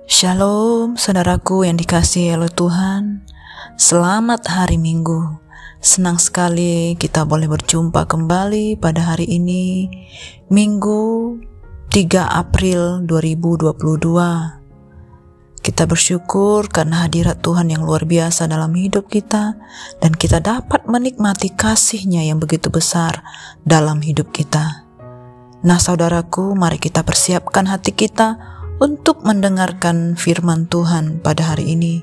Shalom, saudaraku yang dikasihi oleh Tuhan. Selamat hari Minggu. Senang sekali kita boleh berjumpa kembali pada hari ini, Minggu 3 April 2022. Kita bersyukur karena hadirat Tuhan yang luar biasa dalam hidup kita, dan kita dapat menikmati kasih-Nya yang begitu besar dalam hidup kita. Nah, saudaraku, mari kita persiapkan hati kita untuk mendengarkan firman Tuhan pada hari ini.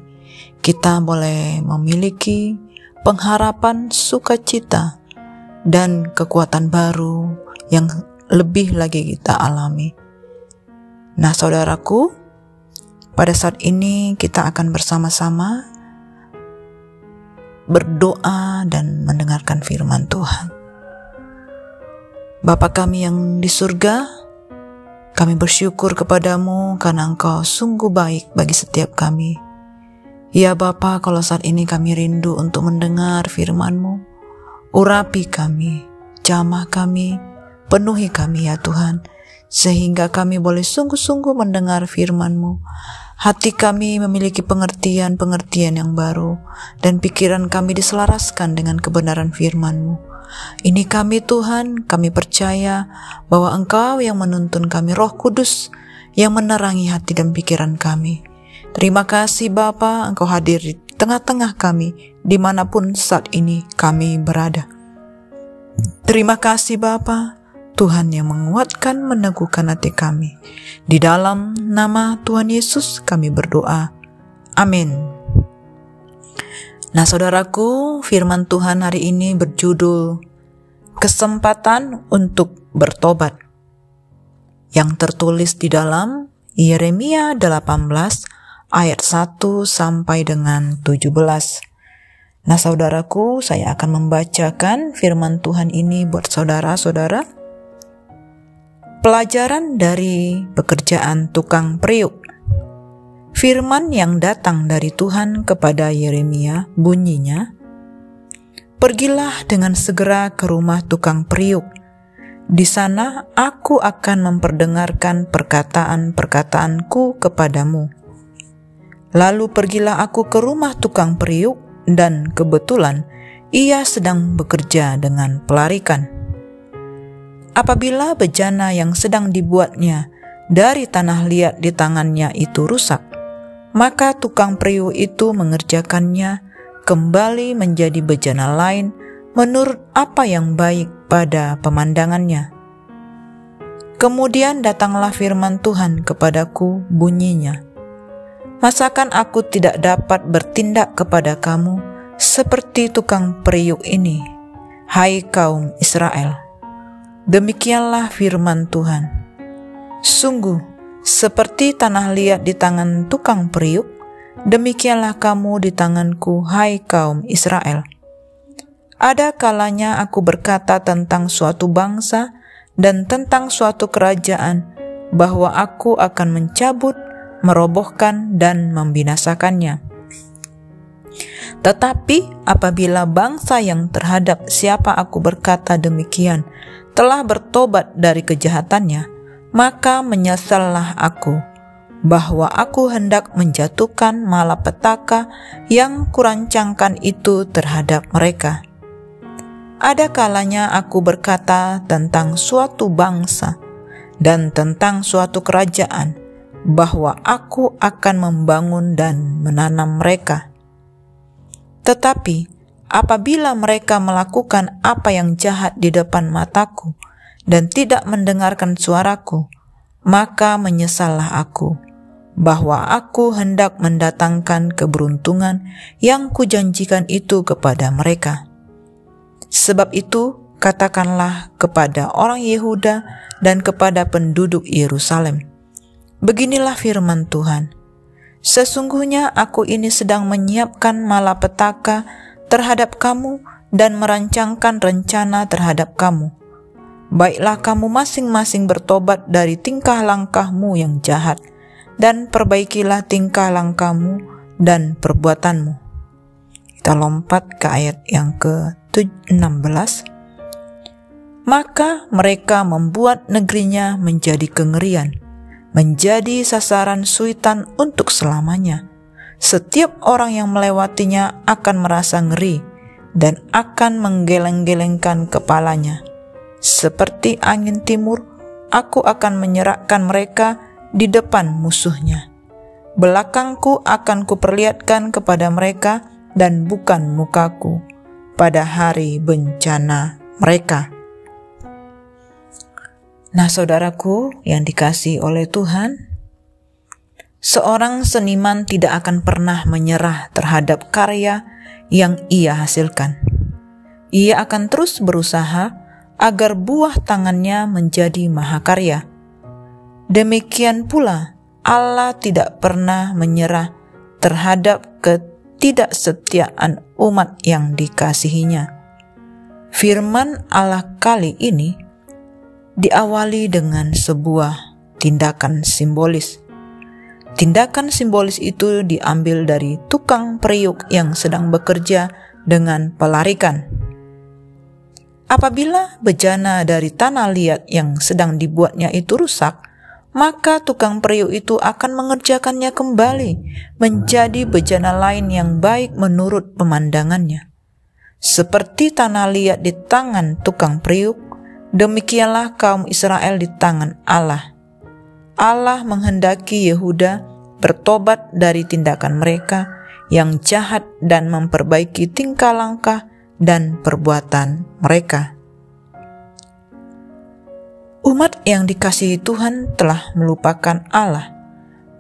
Kita boleh memiliki pengharapan, sukacita, dan kekuatan baru yang lebih lagi kita alami. Nah, saudaraku, pada saat ini kita akan bersama-sama berdoa dan mendengarkan firman Tuhan. Bapa kami yang di surga, kami bersyukur kepadamu karena Engkau sungguh baik bagi setiap kami. Ya Bapa, kalau saat ini kami rindu untuk mendengar firman-Mu, urapi kami, jamah kami, penuhi kami ya Tuhan, sehingga kami boleh sungguh-sungguh mendengar firman-Mu. Hati kami memiliki pengertian-pengertian yang baru, dan pikiran kami diselaraskan dengan kebenaran firman-Mu. Ini kami Tuhan, kami percaya bahwa Engkau yang menuntun kami, Roh Kudus yang menerangi hati dan pikiran kami. Terima kasih Bapa, Engkau hadir di tengah-tengah kami dimanapun saat ini kami berada. Terima kasih Bapa, Tuhan yang menguatkan, meneguhkan hati kami. Di dalam nama Tuhan Yesus kami berdoa. Amin. Nah, saudaraku, firman Tuhan hari ini berjudul Kesempatan untuk Bertobat, yang tertulis di dalam Yeremia 18 ayat 1 sampai dengan 17. Nah, saudaraku, saya akan membacakan firman Tuhan ini buat saudara-saudara. Pelajaran dari pekerjaan tukang periuk. Firman yang datang dari Tuhan kepada Yeremia bunyinya, "Pergilah dengan segera ke rumah tukang periuk. Di sana aku akan memperdengarkan perkataan-perkataanku kepadamu." Lalu pergilah aku ke rumah tukang periuk, dan kebetulan ia sedang bekerja dengan pelarikan. Apabila bejana yang sedang dibuatnya dari tanah liat di tangannya itu rusak, maka tukang periuk itu mengerjakannya kembali menjadi bejana lain menurut apa yang baik pada pemandangannya. Kemudian datanglah firman Tuhan kepadaku bunyinya, "Masakan aku tidak dapat bertindak kepada kamu seperti tukang periuk ini, hai kaum Israel?" Demikianlah firman Tuhan. Sungguh, seperti tanah liat di tangan tukang periuk, demikianlah kamu di tanganku, hai kaum Israel. Ada kalanya aku berkata tentang suatu bangsa dan tentang suatu kerajaan, bahwa aku akan mencabut, merobohkan, dan membinasakannya. Tetapi apabila bangsa yang terhadap siapa aku berkata demikian telah bertobat dari kejahatannya, maka menyesallah aku, bahwa aku hendak menjatuhkan malapetaka yang kurancangkan itu terhadap mereka. Ada kalanya aku berkata tentang suatu bangsa dan tentang suatu kerajaan, bahwa aku akan membangun dan menanam mereka. Tetapi apabila mereka melakukan apa yang jahat di depan mataku, dan tidak mendengarkan suaraku, maka menyesallah aku, bahwa aku hendak mendatangkan keberuntungan yang kujanjikan itu kepada mereka. Sebab itu, katakanlah kepada orang Yehuda dan kepada penduduk Yerusalem, beginilah firman Tuhan, sesungguhnya aku ini sedang menyiapkan malapetaka terhadap kamu dan merancangkan rencana terhadap kamu. Baiklah kamu masing-masing bertobat dari tingkah langkahmu yang jahat, dan perbaikilah tingkah langkahmu dan perbuatanmu. Kita lompat ke ayat yang ke-16. Maka mereka membuat negerinya menjadi kengerian, menjadi sasaran suitan untuk selamanya. Setiap orang yang melewatinya akan merasa ngeri dan akan menggeleng-gelengkan kepalanya. Seperti angin timur, aku akan menyerahkan mereka di depan musuhnya. Belakangku akan kuperlihatkan kepada mereka dan bukan mukaku pada hari bencana mereka. Nah, saudaraku yang dikasihi oleh Tuhan, seorang seniman tidak akan pernah menyerah terhadap karya yang ia hasilkan. Ia akan terus berusaha agar buah tangannya menjadi mahakarya. Demikian pula Allah tidak pernah menyerah terhadap ketidaksetiaan umat yang dikasihinya. Firman Allah kali ini diawali dengan sebuah tindakan simbolis. Tindakan simbolis itu diambil dari tukang periuk yang sedang bekerja dengan pelarikan. Apabila bejana dari tanah liat yang sedang dibuatnya itu rusak, maka tukang periuk itu akan mengerjakannya kembali menjadi bejana lain yang baik menurut pemandangannya. Seperti tanah liat di tangan tukang periuk, demikianlah kaum Israel di tangan Allah. Allah menghendaki Yehuda bertobat dari tindakan mereka yang jahat dan memperbaiki tingkah langkah dan perbuatan mereka. Umat yang dikasihi Tuhan telah melupakan Allah.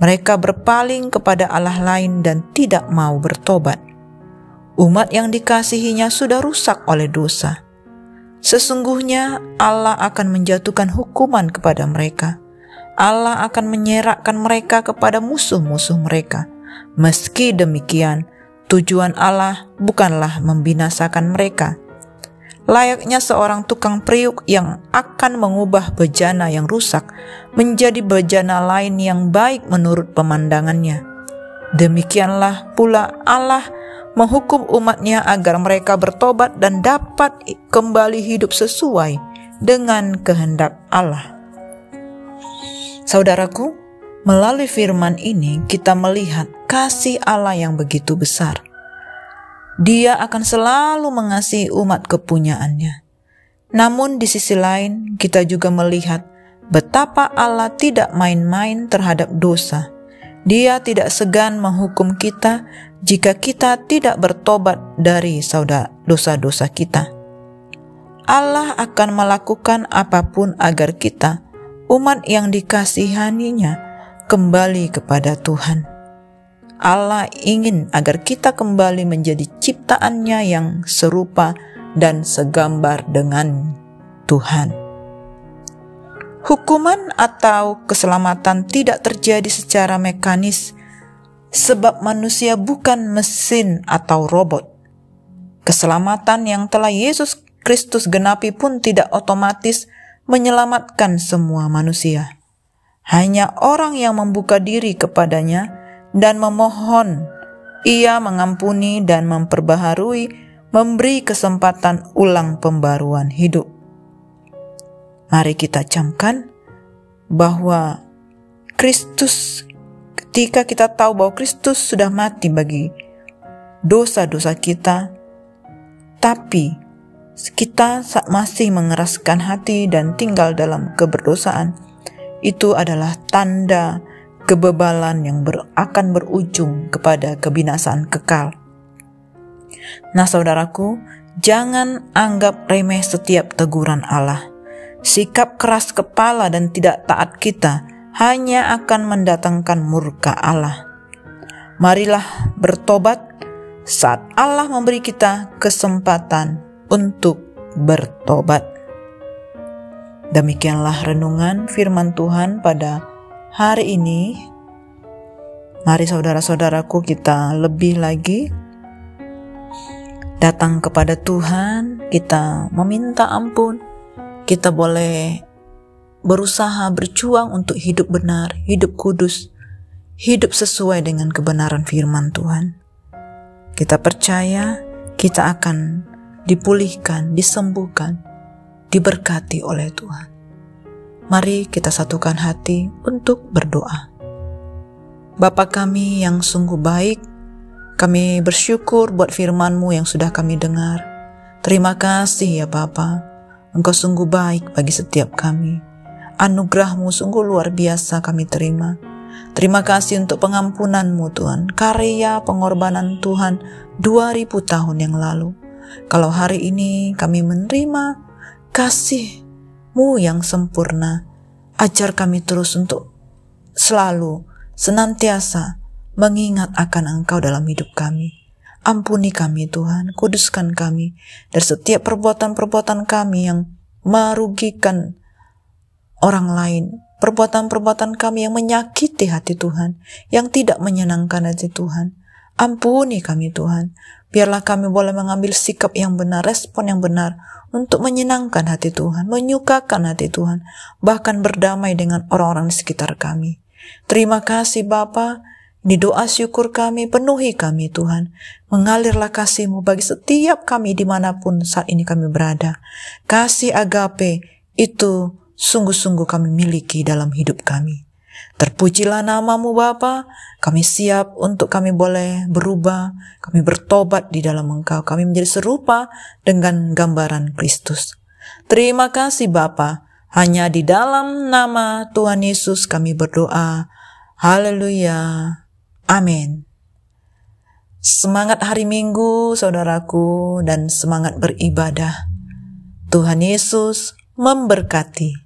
Mereka berpaling kepada Allah lain dan tidak mau bertobat. Umat yang dikasihinya sudah rusak oleh dosa. Sesungguhnya Allah akan menjatuhkan hukuman kepada mereka. Allah akan menyerahkan mereka kepada musuh-musuh mereka. Meski demikian, tujuan Allah bukanlah membinasakan mereka. Layaknya seorang tukang periuk yang akan mengubah bejana yang rusak menjadi bejana lain yang baik menurut pemandangannya. Demikianlah pula Allah menghukum umatnya agar mereka bertobat dan dapat kembali hidup sesuai dengan kehendak Allah. Saudaraku, melalui firman ini kita melihat kasih Allah yang begitu besar. Dia akan selalu mengasihi umat kepunyaannya. Namun di sisi lain kita juga melihat betapa Allah tidak main-main terhadap dosa. Dia tidak segan menghukum kita jika kita tidak bertobat dari dosa-dosa kita. Allah akan melakukan apapun agar kita, umat yang dikasihaninya, kembali kepada Tuhan. Allah ingin agar kita kembali menjadi ciptaannya yang serupa dan segambar dengan Tuhan. Hukuman atau keselamatan tidak terjadi secara mekanis sebab manusia bukan mesin atau robot. Keselamatan yang telah Yesus Kristus genapi pun tidak otomatis menyelamatkan semua manusia. Hanya orang yang membuka diri kepadanya dan memohon, Ia mengampuni dan memperbaharui, memberi kesempatan ulang pembaruan hidup. Mari kita camkan bahwa Kristus, ketika kita tahu bahwa Kristus sudah mati bagi dosa-dosa kita, tapi kita masih mengeraskan hati dan tinggal dalam keberdosaan, itu adalah tanda kebebalan yang akan berujung kepada kebinasaan kekal. Nah, saudaraku, jangan anggap remeh setiap teguran Allah. Sikap keras kepala dan tidak taat kita hanya akan mendatangkan murka Allah. Marilah bertobat saat Allah memberi kita kesempatan untuk bertobat. Demikianlah renungan firman Tuhan pada hari ini. Mari saudara-saudaraku kita lebih lagi datang kepada Tuhan, kita meminta ampun. Kita boleh berusaha berjuang untuk hidup benar, hidup kudus, hidup sesuai dengan kebenaran firman Tuhan. Kita percaya kita akan dipulihkan, disembuhkan, diberkati oleh Tuhan. Mari kita satukan hati untuk berdoa. Bapa kami yang sungguh baik, kami bersyukur buat firman-Mu yang sudah kami dengar. Terima kasih ya Bapa, Engkau sungguh baik bagi setiap kami. Anugerah-Mu sungguh luar biasa kami terima. Terima kasih untuk pengampunan-Mu Tuhan, karya pengorbanan Tuhan 2000 tahun yang lalu. Kalau hari ini kami menerima kasih-Mu yang sempurna, ajar kami terus untuk selalu, senantiasa mengingat akan Engkau dalam hidup kami. Ampuni kami Tuhan, kuduskan kami dari setiap perbuatan-perbuatan kami yang merugikan orang lain, perbuatan-perbuatan kami yang menyakiti hati Tuhan, yang tidak menyenangkan hati Tuhan. Ampuni kami Tuhan, biarlah kami boleh mengambil sikap yang benar, respon yang benar, untuk menyenangkan hati Tuhan, menyukakan hati Tuhan, bahkan berdamai dengan orang-orang di sekitar kami. Terima kasih Bapa. Ini doa syukur kami, penuhi kami Tuhan. Mengalirlah kasih-Mu bagi setiap kami dimanapun saat ini kami berada. Kasih agape itu sungguh-sungguh kami miliki dalam hidup kami. Terpujilah nama-Mu Bapa. Kami siap untuk kami boleh berubah, kami bertobat di dalam Engkau. Kami menjadi serupa dengan gambaran Kristus. Terima kasih Bapa. Hanya di dalam nama Tuhan Yesus kami berdoa. Haleluya. Amin. Semangat hari Minggu saudaraku, dan semangat beribadah. Tuhan Yesus memberkati.